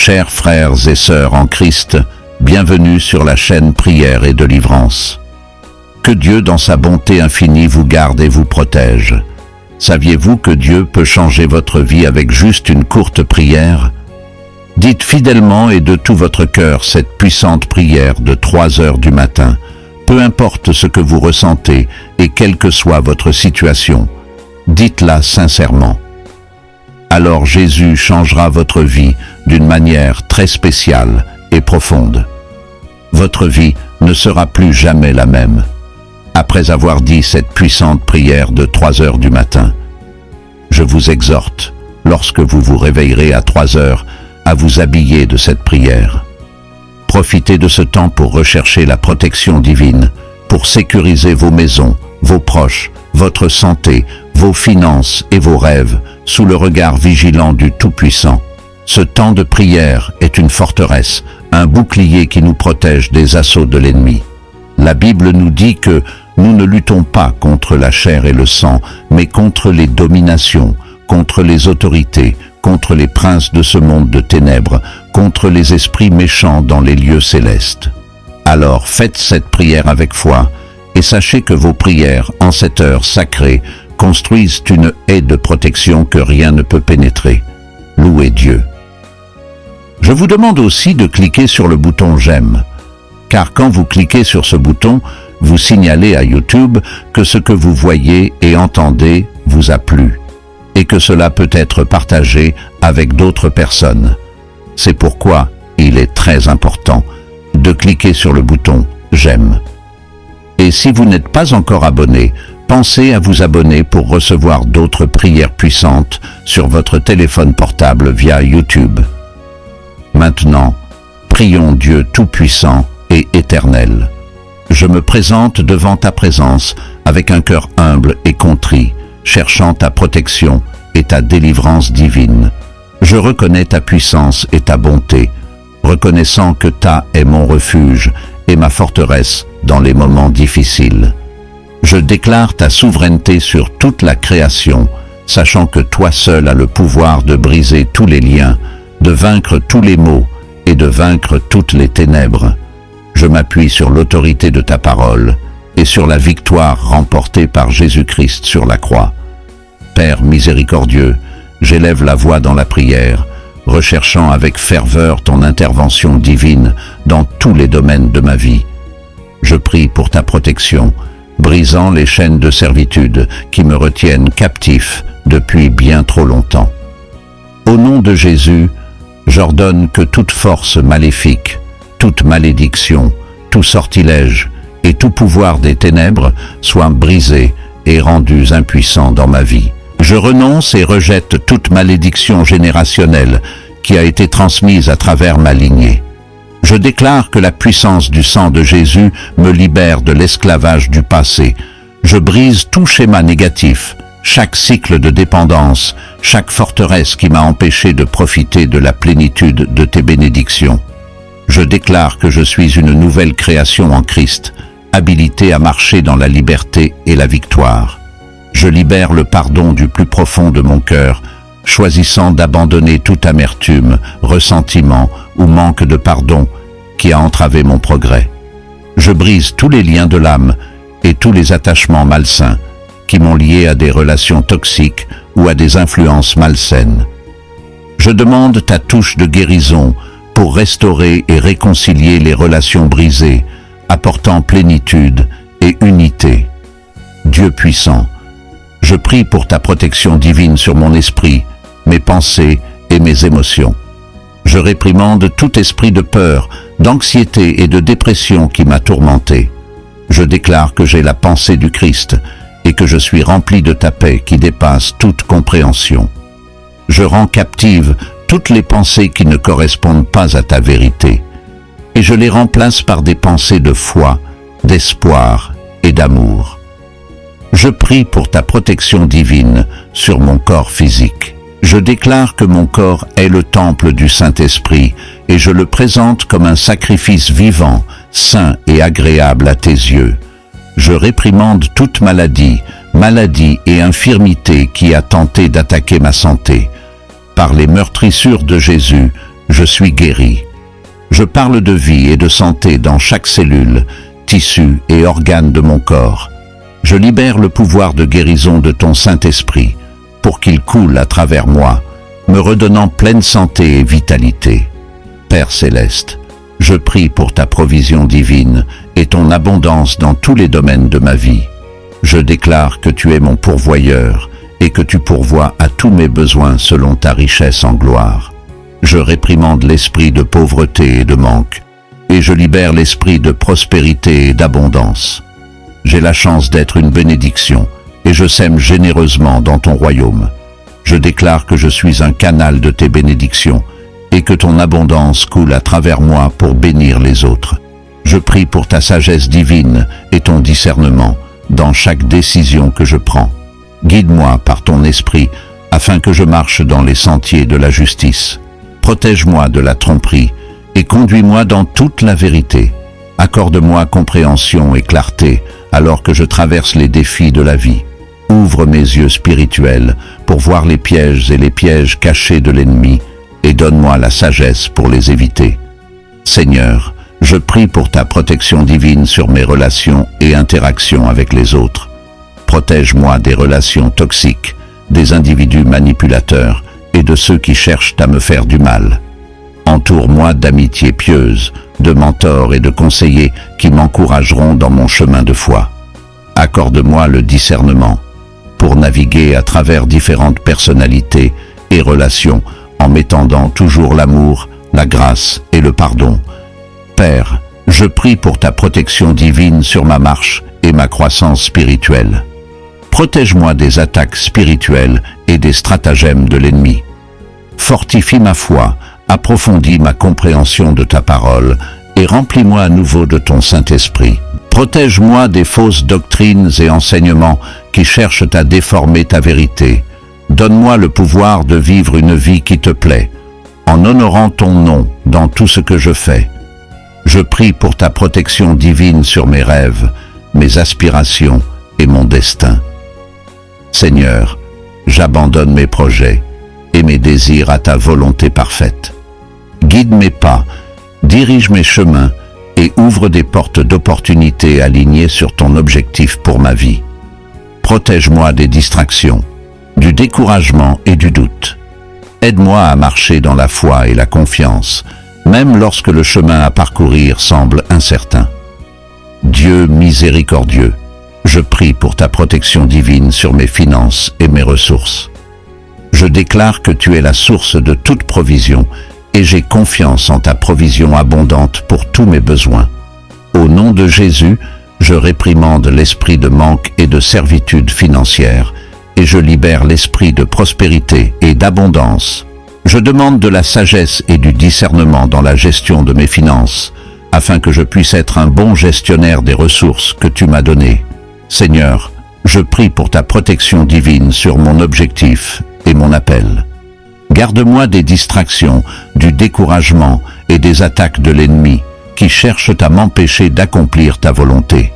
Chers frères et sœurs en Christ, bienvenue sur la chaîne Prière et Délivrance. Que Dieu, dans sa bonté infinie, vous garde et vous protège. Saviez-vous que Dieu peut changer votre vie avec juste une courte prière? Dites fidèlement et de tout votre cœur cette puissante prière de 3 heures du matin, peu importe ce que vous ressentez et quelle que soit votre situation. Dites-la sincèrement. Alors Jésus changera votre vie d'une manière très spéciale et profonde. Votre vie ne sera plus jamais la même. Après avoir dit cette puissante prière de 3 heures du matin, je vous exhorte, lorsque vous vous réveillerez à 3 heures, à vous habiller de cette prière. Profitez de ce temps pour rechercher la protection divine, pour sécuriser vos maisons, vos proches, votre santé, vos finances et vos rêves, sous le regard vigilant du Tout-Puissant. Ce temps de prière est une forteresse, un bouclier qui nous protège des assauts de l'ennemi. La Bible nous dit que nous ne luttons pas contre la chair et le sang, mais contre les dominations, contre les autorités, contre les princes de ce monde de ténèbres, contre les esprits méchants dans les lieux célestes. Alors faites cette prière avec foi, et sachez que vos prières, en cette heure sacrée, construisent une haie de protection que rien ne peut pénétrer. Louez Dieu. Je vous demande aussi de cliquer sur le bouton « J'aime », car quand vous cliquez sur ce bouton, vous signalez à YouTube que ce que vous voyez et entendez vous a plu, et que cela peut être partagé avec d'autres personnes. C'est pourquoi il est très important de cliquer sur le bouton « J'aime ». Et si vous n'êtes pas encore abonné, pensez à vous abonner pour recevoir d'autres prières puissantes sur votre téléphone portable via YouTube. Maintenant, prions Dieu Tout-Puissant et éternel. Je me présente devant ta présence avec un cœur humble et contrit, cherchant ta protection et ta délivrance divine. Je reconnais ta puissance et ta bonté, reconnaissant que ta est mon refuge et ma forteresse dans les moments difficiles. Je déclare ta souveraineté sur toute la création, sachant que toi seul as le pouvoir de briser tous les liens, de vaincre tous les maux et de vaincre toutes les ténèbres. Je m'appuie sur l'autorité de ta parole et sur la victoire remportée par Jésus-Christ sur la croix. Père miséricordieux, j'élève la voix dans la prière, recherchant avec ferveur ton intervention divine dans tous les domaines de ma vie. Je prie pour ta protection, brisant les chaînes de servitude qui me retiennent captif depuis bien trop longtemps. Au nom de Jésus, j'ordonne que toute force maléfique, toute malédiction, tout sortilège et tout pouvoir des ténèbres soient brisés et rendus impuissants dans ma vie. Je renonce et rejette toute malédiction générationnelle qui a été transmise à travers ma lignée. Je déclare que la puissance du sang de Jésus me libère de l'esclavage du passé. Je brise tout schéma négatif, chaque cycle de dépendance, chaque forteresse qui m'a empêché de profiter de la plénitude de tes bénédictions. Je déclare que je suis une nouvelle création en Christ, habilitée à marcher dans la liberté et la victoire. Je libère le pardon du plus profond de mon cœur, choisissant d'abandonner toute amertume, ressentiment ou manque de pardon qui a entravé mon progrès. Je brise tous les liens de l'âme et tous les attachements malsains qui m'ont lié à des relations toxiques ou à des influences malsaines. Je demande ta touche de guérison pour restaurer et réconcilier les relations brisées, apportant plénitude et unité. Dieu puissant, je prie pour ta protection divine sur mon esprit, mes pensées et mes émotions. Je réprimande tout esprit de peur, d'anxiété et de dépression qui m'a tourmenté. Je déclare que j'ai la pensée du Christ et que je suis rempli de ta paix qui dépasse toute compréhension. Je rends captive toutes les pensées qui ne correspondent pas à ta vérité, et je les remplace par des pensées de foi, d'espoir et d'amour. Je prie pour ta protection divine sur mon corps physique. Je déclare que mon corps est le temple du Saint-Esprit et je le présente comme un sacrifice vivant, saint et agréable à tes yeux. Je réprimande toute maladie et infirmité qui a tenté d'attaquer ma santé. Par les meurtrissures de Jésus, je suis guéri. Je parle de vie et de santé dans chaque cellule, tissu et organe de mon corps. Je libère le pouvoir de guérison de ton Saint-Esprit pour qu'il coule à travers moi, me redonnant pleine santé et vitalité. Père céleste, je prie pour ta provision divine et ton abondance dans tous les domaines de ma vie. Je déclare que tu es mon pourvoyeur et que tu pourvois à tous mes besoins selon ta richesse en gloire. Je réprimande l'esprit de pauvreté et de manque, et je libère l'esprit de prospérité et d'abondance. J'ai la chance d'être une bénédiction, et je sème généreusement dans ton royaume. Je déclare que je suis un canal de tes bénédictions, et que ton abondance coule à travers moi pour bénir les autres. Je prie pour ta sagesse divine et ton discernement dans chaque décision que je prends. Guide-moi par ton esprit, afin que je marche dans les sentiers de la justice. Protège-moi de la tromperie et conduis-moi dans toute la vérité. Accorde-moi compréhension et clarté alors que je traverse les défis de la vie. Ouvre mes yeux spirituels pour voir les pièges et les pièges cachés de l'ennemi et donne-moi la sagesse pour les éviter. Seigneur, je prie pour ta protection divine sur mes relations et interactions avec les autres. Protège-moi des relations toxiques, des individus manipulateurs et de ceux qui cherchent à me faire du mal. Entoure-moi d'amitiés pieuses, de mentors et de conseillers qui m'encourageront dans mon chemin de foi. Accorde-moi le discernement pour naviguer à travers différentes personnalités et relations en m'étendant toujours l'amour, la grâce et le pardon. Père, je prie pour ta protection divine sur ma marche et ma croissance spirituelle. Protège-moi des attaques spirituelles et des stratagèmes de l'ennemi. Fortifie ma foi, approfondis ma compréhension de ta parole et remplis-moi à nouveau de ton Saint-Esprit. Protège-moi des fausses doctrines et enseignements qui cherchent à déformer ta vérité. Donne-moi le pouvoir de vivre une vie qui te plaît, en honorant ton nom dans tout ce que je fais. Je prie pour ta protection divine sur mes rêves, mes aspirations et mon destin. Seigneur, j'abandonne mes projets et mes désirs à ta volonté parfaite. Guide mes pas, dirige mes chemins et ouvre des portes d'opportunités alignées sur ton objectif pour ma vie. Protège-moi des distractions, du découragement et du doute. Aide-moi à marcher dans la foi et la confiance, même lorsque le chemin à parcourir semble incertain. Dieu miséricordieux, je prie pour ta protection divine sur mes finances et mes ressources. Je déclare que tu es la source de toute provision et j'ai confiance en ta provision abondante pour tous mes besoins. Au nom de Jésus, je réprimande l'esprit de manque et de servitude financière et je libère l'esprit de prospérité et d'abondance. Je demande de la sagesse et du discernement dans la gestion de mes finances, afin que je puisse être un bon gestionnaire des ressources que tu m'as données. Seigneur, je prie pour ta protection divine sur mon objectif et mon appel. Garde-moi des distractions, du découragement et des attaques de l'ennemi qui cherchent à m'empêcher d'accomplir ta volonté.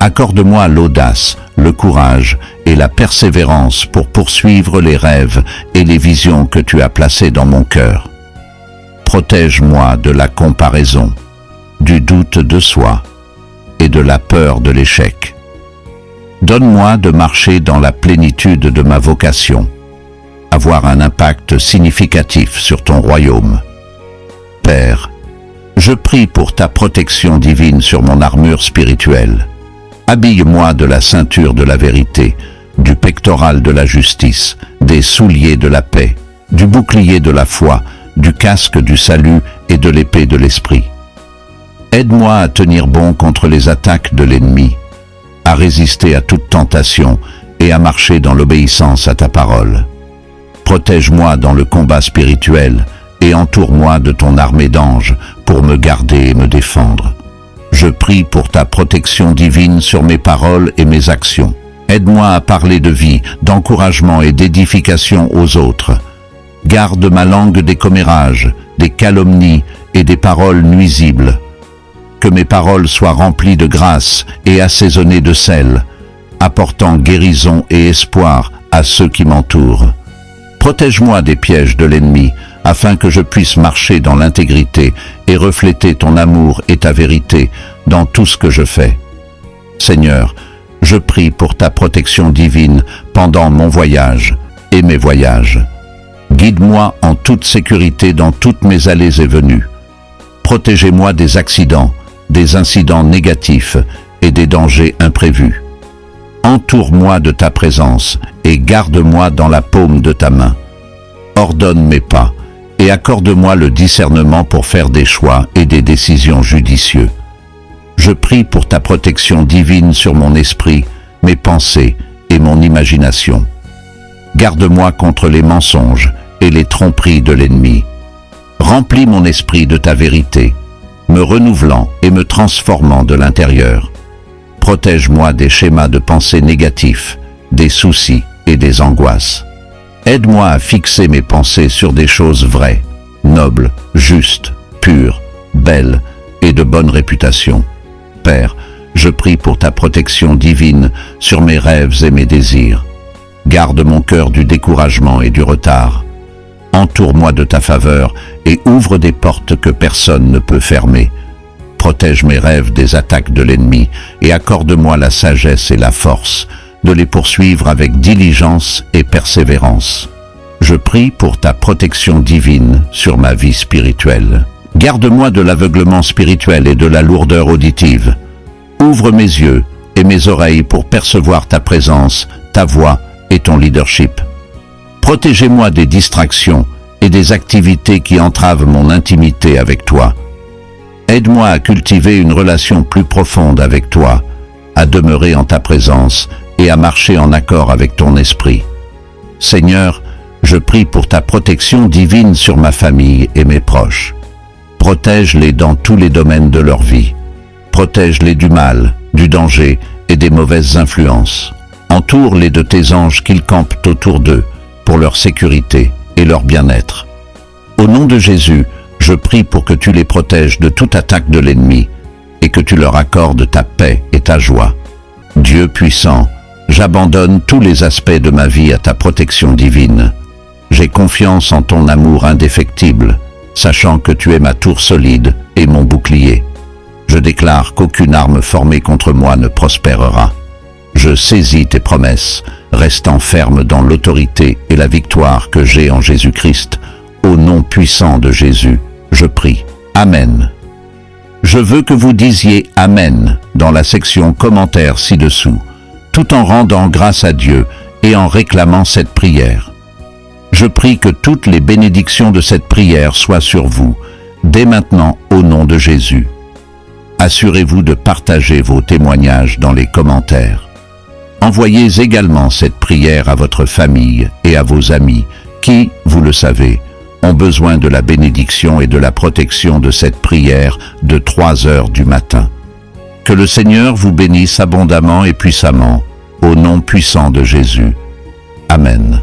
Accorde-moi l'audace, le courage et la persévérance pour poursuivre les rêves et les visions que tu as placées dans mon cœur. Protège-moi de la comparaison, du doute de soi et de la peur de l'échec. Donne-moi de marcher dans la plénitude de ma vocation, avoir un impact significatif sur ton royaume. Père, je prie pour ta protection divine sur mon armure spirituelle. Habille-moi de la ceinture de la vérité, du pectoral de la justice, des souliers de la paix, du bouclier de la foi, du casque du salut et de l'épée de l'esprit. Aide-moi à tenir bon contre les attaques de l'ennemi, à résister à toute tentation et à marcher dans l'obéissance à ta parole. Protège-moi dans le combat spirituel et entoure-moi de ton armée d'anges pour me garder et me défendre. Je prie pour ta protection divine sur mes paroles et mes actions. Aide-moi à parler de vie, d'encouragement et d'édification aux autres. Garde ma langue des commérages, des calomnies et des paroles nuisibles. Que mes paroles soient remplies de grâce et assaisonnées de sel, apportant guérison et espoir à ceux qui m'entourent. Protège-moi des pièges de l'ennemi, afin que je puisse marcher dans l'intégrité et refléter ton amour et ta vérité dans tout ce que je fais. Seigneur, je prie pour ta protection divine pendant mon voyage et mes voyages. Guide-moi en toute sécurité dans toutes mes allées et venues. Protégez-moi des accidents, des incidents négatifs et des dangers imprévus. Entoure-moi de ta présence et garde-moi dans la paume de ta main. Ordonne mes pas et accorde-moi le discernement pour faire des choix et des décisions judicieux. Je prie pour ta protection divine sur mon esprit, mes pensées et mon imagination. Garde-moi contre les mensonges et les tromperies de l'ennemi. Remplis mon esprit de ta vérité, me renouvelant et me transformant de l'intérieur. Protège-moi des schémas de pensée négatifs, des soucis et des angoisses. Aide-moi à fixer mes pensées sur des choses vraies, nobles, justes, pures, belles et de bonne réputation. Père, je prie pour ta protection divine sur mes rêves et mes désirs. Garde mon cœur du découragement et du retard. Entoure-moi de ta faveur et ouvre des portes que personne ne peut fermer. Protège mes rêves des attaques de l'ennemi et accorde-moi la sagesse et la force de les poursuivre avec diligence et persévérance. Je prie pour ta protection divine sur ma vie spirituelle. Garde-moi de l'aveuglement spirituel et de la lourdeur auditive. Ouvre mes yeux et mes oreilles pour percevoir ta présence, ta voix et ton leadership. Protégez-moi des distractions et des activités qui entravent mon intimité avec toi. Aide-moi à cultiver une relation plus profonde avec toi, à demeurer en ta présence et à marcher en accord avec ton esprit. Seigneur, je prie pour ta protection divine sur ma famille et mes proches. Protège-les dans tous les domaines de leur vie. Protège-les du mal, du danger et des mauvaises influences. Entoure-les de tes anges qu'ils campent autour d'eux pour leur sécurité et leur bien-être. Au nom de Jésus, je prie pour que tu les protèges de toute attaque de l'ennemi et que tu leur accordes ta paix et ta joie. Dieu puissant, j'abandonne tous les aspects de ma vie à ta protection divine. J'ai confiance en ton amour indéfectible, sachant que tu es ma tour solide et mon bouclier. Je déclare qu'aucune arme formée contre moi ne prospérera. Je saisis tes promesses, restant ferme dans l'autorité et la victoire que j'ai en Jésus-Christ. Au nom puissant de Jésus, je prie. Amen. Je veux que vous disiez « Amen » dans la section commentaires ci-dessous, tout en rendant grâce à Dieu et en réclamant cette prière. Je prie que toutes les bénédictions de cette prière soient sur vous, dès maintenant au nom de Jésus. Assurez-vous de partager vos témoignages dans les commentaires. Envoyez également cette prière à votre famille et à vos amis qui, vous le savez, ont besoin de la bénédiction et de la protection de cette prière de 3 heures du matin. Que le Seigneur vous bénisse abondamment et puissamment, au nom puissant de Jésus. Amen.